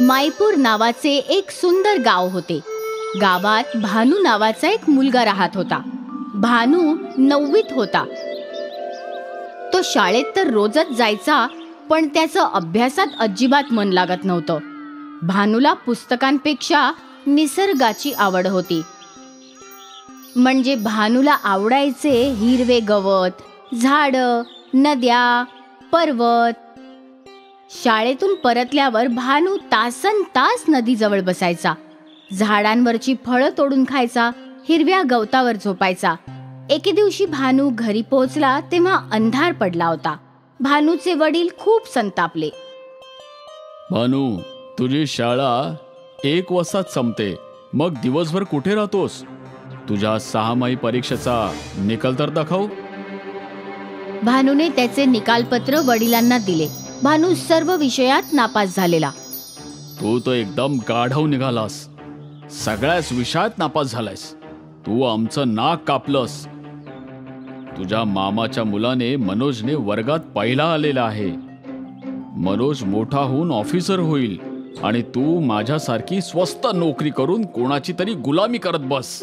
मायपूर नावाचे एक सुंदर गाव होते. गावात भानू नावाचा एक मुलगा राहत होता. भानू 9वीत होता. तो शाळेत तर रोजच जायचा, पण त्याचं अभ्यासात अजिबात मन लागत नव्हतं. भानूला पुस्तकांपेक्षा निसर्गाची आवड होती. म्हणजे भानूला आवडायचे हिरवे गवत, झाडं, नद्या, पर्वत. शाळेतून परतल्यावर भानू तासनतास नदीजवळ बसायचा. झाडांवरची फळं तोडून खायचा, हिरव्या गवतावर झोपायचा. एके दिवशी भानू घरी पोहोचला तेव्हा अंधार पडला होता. भानूचे वडील खूप संतापले. भानू, तुझी शाळा 1 वाजताच संपते, मग दिवसभर कुठे राहतोस? तुझ्या 6माही परीक्षेचा निकाल तर दाखव. भानूने त्याचे निकालपत्र वडिलांना दिले. भानू सर्व विषयात नापास झालेला. तू तो एकदम गाढव निघालास. सगळ्याच विषयात नापास झालायस. तू आमचं नाक कापलंस. तुझ्या मामाच्या मुलाने मनोजने वर्गात पहिला आलेला आहे. मनोज मोठा होऊन ऑफिसर होईल आणि तू माझ्यासारखी स्वस्त नोकरी करून कोणाची तरी गुलामी करत बस.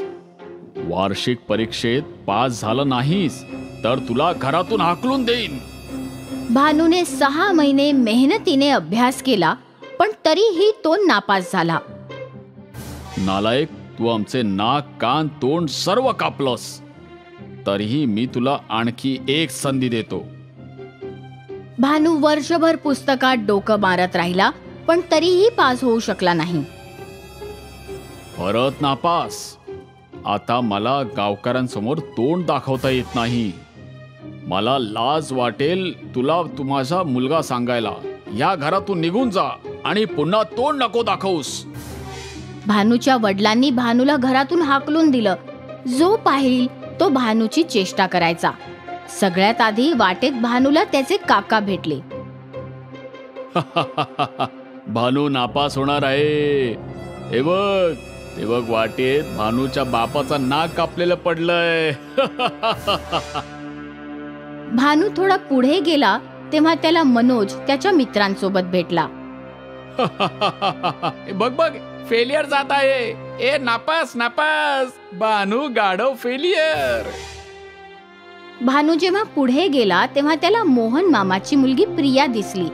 वार्षिक परीक्षेत पास झाला नाहीस तर तुला घरातून हाकलून देईन. भानूने 6 महिने मेहनतीने अभ्यास केला, पण तरीही तो नापास झाला. नालायक, तू आमचे नाक, कान, तोंड सर्व कापलंस. तरीही मी तुला आणखी एक संधी देतो. भानू वर्षभर पुस्तकात डोकं मारत राहिला, पण तरीही पास होऊ शकला नाही. परत नापास. आता मला गावकऱ्यांसमोर तोंड दाखवता येत नाही. मला लाज वाटेल तुला माझा मुलगा सांगायला. या घरातून निघून जा आणि पुन्हा तोंड नको दाखवूस. भानूच्या वडिलांनी भानूला घरातून हाकलून दिलं. जो पाहिल तो भानूची चेष्टा करायचा. सगळ्यात आधी वाटेत भानूला त्याचे काका भेटले. भानू नापास होणार आहे. हे बघ वाटेत भानूच्या बापाचा नाक कापलेलं पडलंय. भानू थोडा पुढे गेला तेव्हा त्याला मनोज त्याच्या मित्रांसोबत भेटला. बघ फेलियर जात आहे. ए नापास. भानू गाढव फेलियर. भानू जेव्हा पुढे गेला तेव्हा त्याला मोहन मामाची मुलगी प्रिया दिसली.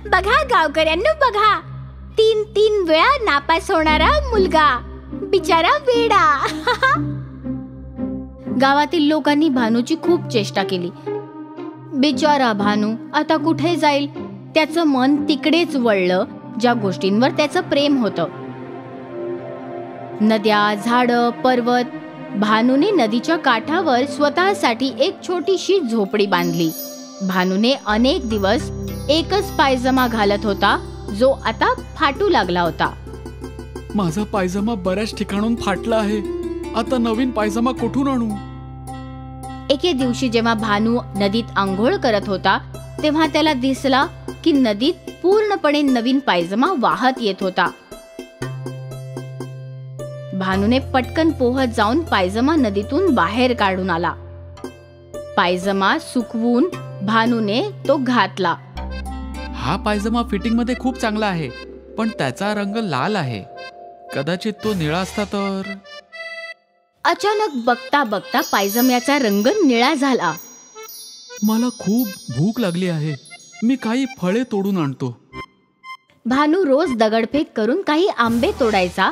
बघा गावकऱ्यांनो, बघा, 3 वेळा नापास होणारा मुलगा, बिचारा वेडा. गावातील लोकांनी भानूची खूप चेष्टा केली. बिचारा भानू आता कुठे जाईल? त्याचं मन तिकडेच वळलं ज्या गोष्टींवर त्याचं प्रेम होतं. नद्या, झाडं, पर्वत. भानूने नदीच्या काठावर स्वतःसाठी एक छोटीशी झोपडी बांधली. भानूने अनेक दिवस एकच पायजमा घालत होता, जो आता फाटू लागला होता. माझा पायजमा बऱ्याच ठिकाणून फाटला आहे. आता नवीन पायजमा कुठून आणू? एके दिवशी जेव्हा भानू नदीत आंघोळ करत होता तेव्हा त्याला दिसला की नदीत पूर्णपणे नवीन पायजमा वाहत येत होता. भानूने पटकन पोहत जाऊन पायजमा नदीतून बाहेर काढून आला. पायजमा सुकवून भानूने तो घातला. हा पायजमा फिटिंग मध्ये खूप चांगला आहे, पण त्याचा रंग लाल आहे. कदाचित तो निळा असता तर. अचानक बघता बघता पायजम्याचा रंग निळा झाला. मला खूप भूक लागली आहे. मी काही फळे तोडून आणतो. भानू रोज दगडफेक करून काही आंबे तोडायचा,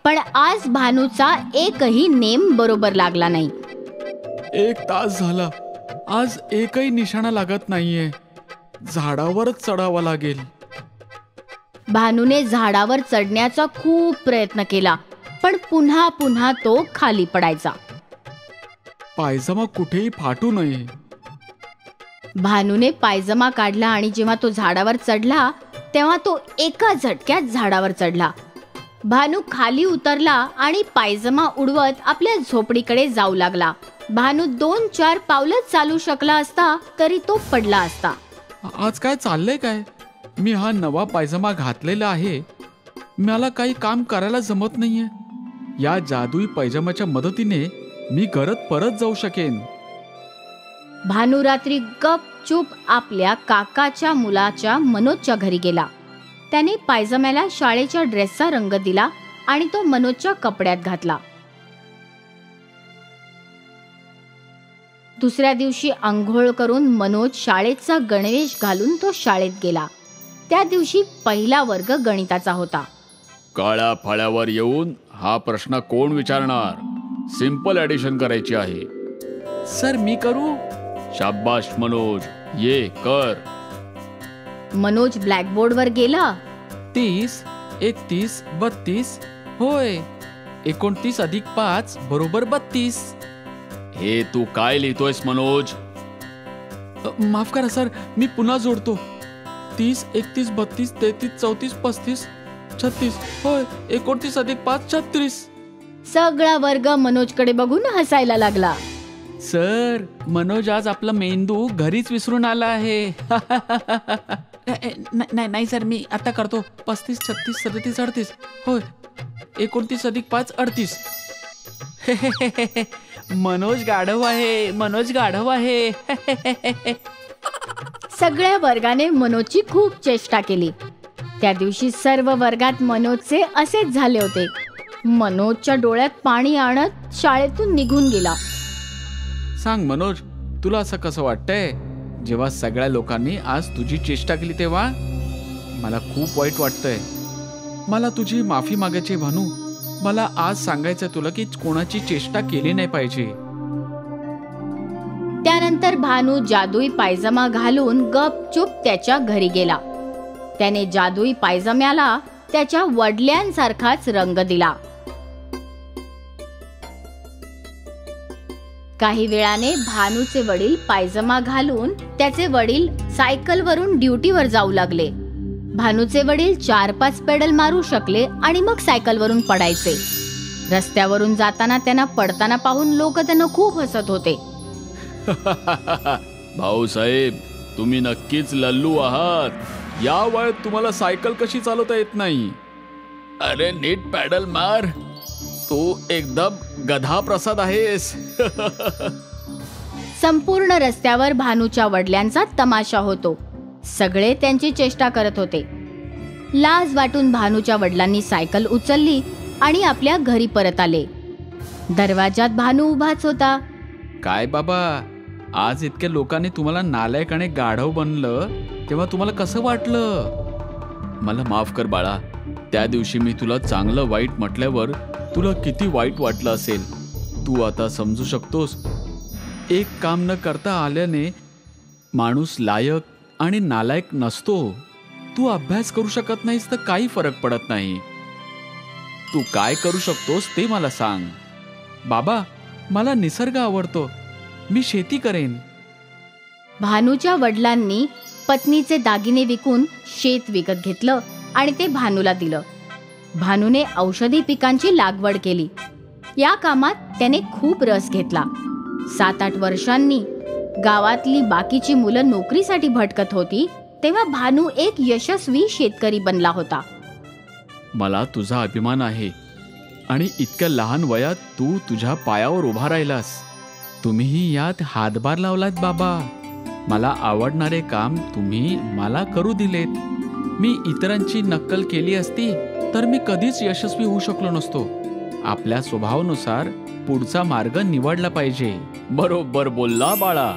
पण आज भानूचा एकही नेम बरोबर लागला नाही. 1 तास झाला. आज एकही निशाणा लागत नाहीये. झाडावरच चढावा लागेल. भानूने झाडावर चढण्याचा खूप प्रयत्न केला, पण पुन्हा पुन्हा तो खाली पडायचा. पायजमा कुठेही फाटू नये. भानूने पायजमा काढला आणि जेव्हा तो झाडावर चढला तेव्हा तो एका झटक्यात झाडावर चढला. भानू खाली उतरला आणि पायजमा उडवत आपल्या झोपडीकडे जाऊ लागला. भानू 2-4 पावलं चालू शकला असता तरी तो पडला असता. आज काय चाललंय काय? मी हा नवा पायजमा घातलेला आहे. मला काही काम करायला जमत नाहीये. या जादुई पायजमाच्या मदतीने मी घरात परत जाऊ शकेन. भानू रात्री गपचूप आपल्या काकाच्या मुलाच्या मनोजच्या घरी गेला. त्याने पायजम्याला शाळेच्या ड्रेसचा रंग दिला आणि तो मनोजच्या कपड्यात घातला. दुसऱ्या दिवशी आंघोळ करून मनोज शाळेचा गणवेश घालून तो शाळेत गेला. त्या दिवशी पहिला वर्ग गणिताचा होता. काळ्या फळ्यावर येऊन हा प्रश्न कोण विचारणार? सिंपल ॲडिशन करायची आहे. सर मी करू? शाबाश मनोज, ये कर. मनोज ब्लॅकबोर्डवर गेला. 30, 31, 32. होय, 29 अधिक 5 बरोबर 32. हे तू काय लिहितोयस मनोज? माफ करा सर, मी पुन्हा जोडतो. 30, 31, 32, 33, 34, 35, 36. होय, 29 अधिक 5 36. सगळा वर्ग मनोजकडे बघून हसायला लागला. सर, मनोज आज आपला मेंदू घरीच विसरून आला आहे. नाही सर, मी आता करतो. 35, 36, 37, 38. होय, 29 अधिक 5 38. मनोज गाढव आहे, मनोज गाढव आहे. सगळ्या वर्गाने मनोजची खूप चेष्टा केली. त्या दिवशी सर्व वर्गात मनोजचे असेच झाले होते. मनोजच्या डोळ्यात पाणी आणत शाळेतून निघून गेला. सांग मनोज, तुला असं कसं वाटतंय जेव्हा सगळ्या लोकांनी आज तुझी चेष्टा केली तेव्हा? मला खूप वाईट वाटतंय. मला तुझी माफी मागायची भानू. मला आज सांगायचं तुला की कोणाची चेष्टा केली नाही पाहिजे. त्यानंतर भानू जादुई पायजमा घालून गपचूप त्याच्या घरी गेला. त्याने जादुई पायजम्याला त्याच्या वडिलांसारखाच रंग दिला. काही वेळाने भानूचे वडील पायजमा घालून त्याचे वडील सायकलवरून ड्युटीवर जाऊ लागले. भानूचे वडील 4-5 पेडल मारू शकले आणि मग सायकलवरून पडायचे. रस्त्यावरून जाताना त्यांना पडताना पाहून लोक त्यांना खूप हसत होते. भाऊसाहेब, तुम्ही नक्कीच लल्लू आहात. या वयात तुम्हाला सायकल कशी चालवता येत नाही? अरे नीट पॅडल मार. तू एकदम गधा प्रसाद आहेस. संपूर्ण रस्त्यावर भानूच्या वडिलांचा तमाशा होतो. सगळे त्यांची चेष्टा करत होते. लाज वाटून भानूच्या वडिलांनी सायकल उचलली आणि आपल्या घरी परत आले. दरवाजात भानू उभाच होता. काय बाबा, आज इतक्या लोकांनी तुम्हाला नालायक आणि गाढव बनलं तेव्हा तुम्हाला कसं वाटलं? मला माफ कर बाळा. त्या दिवशी मी तुला चांगलं वाईट म्हटल्यावर तुला किती वाईट वाटलं असेल. तू आता समजू शकतोस? एक काम न करता आल्याने माणूस लायक आणि नालायक नसतो. तू अभ्यास करू शकत नाहीस तर काही फरक पडत नाही. तू काय करू शकतोस ते मला सांग. बाबा, मला निसर्ग आवडतो. मी शेती करेन. भानूच्या वडिलांनी पत्नीचे दागिने विकून शेत विकत घेतलं आणि ते भानूला दिलं. भानूने औषधी पिकांची लागवड केली. या कामात त्याने खूप रस घेतला. 7-8 वर्षांनी गावातली बाकीची मुलं नोकरीसाठी भटकत होती तेव्हा भानू एक यशस्वी शेतकरी बनला होता. मला तुझा अभिमान आहे आणि इतक्या लहान वयात तू तुझ्या पायावर उभा राहिलास. तुम्हीही यात हातभार लावलात बाबा. मला आवडणारे काम तुम्ही मला करू दिलेत. मी इतरांची नक्कल केली असती तर मी कधीच यशस्वी होऊ शकलो नसतो. आपल्या स्वभावानुसार पुढचा मार्ग निवडला पाहिजे. बरोबर बोलला बाळा.